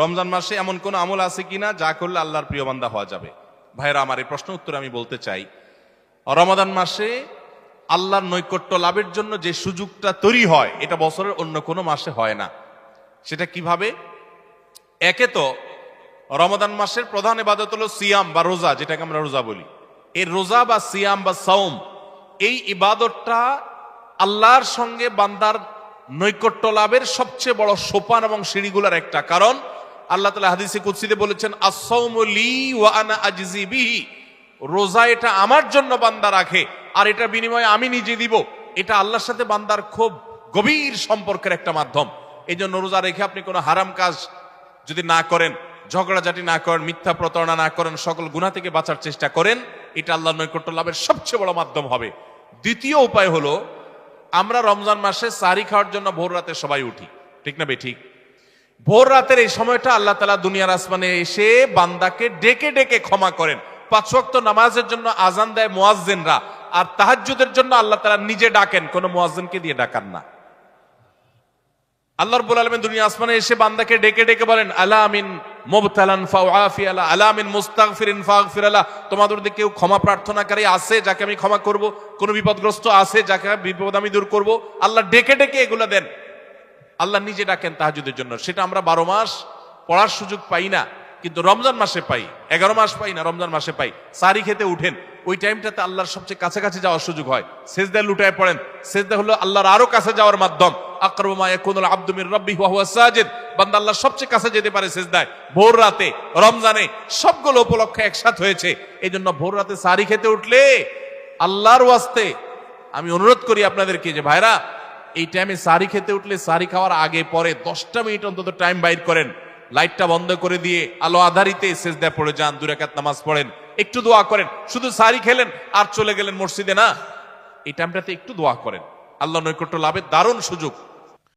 রমজান মাসে এমন কোন আমল আছে কিনা যা করলে আল্লাহর প্রিয় বান্দা হওয়া যাবে? ভাইরা আমার, এই প্রশ্ন উত্তরে আমি বলতে চাই, রমাদান মাসে আল্লাহর নৈকট্য লাভের জন্য যে সুযোগটা তৈরি হয় এটা বছরের অন্য কোনো মাসে হয় না। সেটা কিভাবে? একে তো রমাদান মাসের প্রধান ইবাদত হলো সিয়াম বা রোজা, যেটাকে আমরা রোজা বলি। এই রোজা বা সিয়াম বা সাওম, এই ইবাদতটা আল্লাহর সঙ্গে বান্দার নৈকট্য লাভের সবচেয়ে বড় সোপান এবং সিঁড়িগুলার একটা। কারণ আল্লাহ তাআলা হাদিসে কুদসিতে বলেছেন, আস-সাওমু লি ওয়া আনা আজজি বিহি, রোজা এটা আমার জন্য বান্দা রাখে আর এটা বিনিময়ে আমি নিজে দিব। এটা আল্লাহর সাথে বান্দার খুব গভীর সম্পর্কের একটা মাধ্যম। এই জন্য রোজা রেখে আপনি কোনো হারাম কাজ যদি না করেন, ঝগড়াঝাটি না করেন, মিথ্যা প্রতারণা না করেন, সকল গুনাহ থেকে বাঁচার চেষ্টা করেন, এটা আল্লাহর নৈকট্য লাভের সবচেয়ে বড় মাধ্যম হবে। দ্বিতীয় উপায় হলো, আমরা রমজান মাসে সাহরি খাওয়ার জন্য ভোর রাতে সবাই উঠি, ঠিক না বেঠিক? ভোর রাতের এই সময়টা আল্লাহ তাআলা দুনিয়ার আসমানে এসে বান্দাকে ডেকে ডেকে ক্ষমা করেন। 5 ওয়াক্ত নামাজের জন্য আজান দেয় মুয়াজ্জিনরা, আর তাহাজ্জুদের জন্য আল্লাহ তাআলা নিজে ডাকেন, কোন মুয়াজ্জিনকে দিয়ে ডাকান না। আল্লাহ রাব্বুল আলামিন দুনিয়া আসমানে এসে বান্দাকে ডেকে ডেকে বলেন, আলা মিন মুবতালান ফাউআফি আলা, আলা মিন মুস্তাগফিরিন ফাগফির আলা, তোমাদের মধ্যে কেউ ক্ষমা প্রার্থনাকারী আছে যাকে আমি ক্ষমা করব? কোন বিপদগ্রস্ত আছে যাকে বিপদ আমি দূর করব? আল্লাহ ডেকে ডেকে এগুলা দেন। আল্লাহ নিজে ডাকেন তাহাজ্জুদের জন্য। সেটা আমরা 12 মাস পড়ার সুযোগ পাই না, কিন্তু রমজান মাসে পাই। 11 মাস পাই না, রমজান মাসে পাই। সাহরি খেতে উঠেন, ওই টাইমটাতে আল্লাহর সবচেয়ে কাছাকাছি যাওয়ার সুযোগ হয়। সিজদায় লুটায় পড়েন। সিজদা হলো আল্লাহর আরো কাছে যাওয়ার মাধ্যম। আকরাবু মা ইয়াকুনুল আবদু মির রাব্বিহি ওয়া হুয়া সাজিদ, বান্দা আল্লাহর সবচেয়ে কাছে যেতে পারে সিজদায় ভোর রাতে, রমজানে। সবগুলো উপলক্ষে একসাথে হয়েছে। এই জন্য ভোর রাতে সাহরি খেতে উঠলে আল্লাহর ওয়াস্তে আমি অনুরোধ করি আপনাদেরকে যে ভাইরা, এই টাইমে সাহরি খেতে উঠলে সাহরি খাওয়ার আগে পরে 10টা মিনিট অন্তত টাইম বাইর করেন। লাইটটা বন্ধ করে দিয়ে আলো আধারিতে সিজদায় পড়ে যান, 2 রাকাত নামাজ পড়েন, একটু দোয়া করেন। শুধু সাহরি খেলেন আর চলে গেলেন মসজিদে না, এই টাইমটাতে একটু দোয়া করেন। আল্লাহ নৈকট্য লাভের দারুণ সুযোগ।